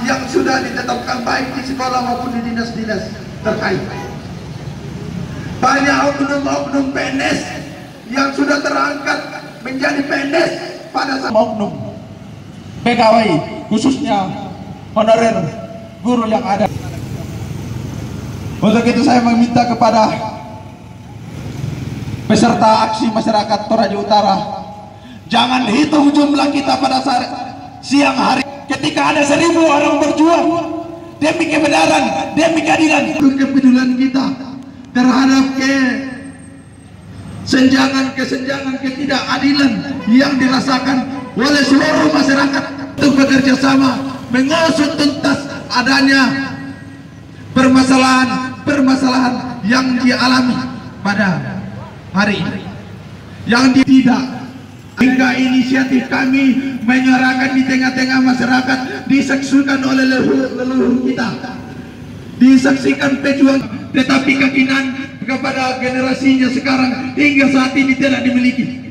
yang sudah ditetapkan baik di sekolah maupun di dinas-dinas terkait. Banyak oknum-oknum PNS yang sudah terangkat menjadi PNS pada saat oknum pegawai khususnya honorer guru yang ada. Untuk itu saya meminta kepada peserta aksi masyarakat Toraja Utara, jangan hitung jumlah kita pada saat siang hari ketika ada 1000 orang berjuang demi kebenaran, demi keadilan. Kepedulian kita terhadap kesenjangan ketidakadilan yang dirasakan oleh seluruh masyarakat untuk bekerja sama mengusut tuntas adanya permasalahan yang dialami pada hari ini, yang tidak hingga inisiatif kami menyuarakan di tengah-tengah masyarakat, disaksikan oleh leluhur kita, disaksikan pejuang, tetapi keyakinan kepada generasinya sekarang hingga saat ini tidak dimiliki.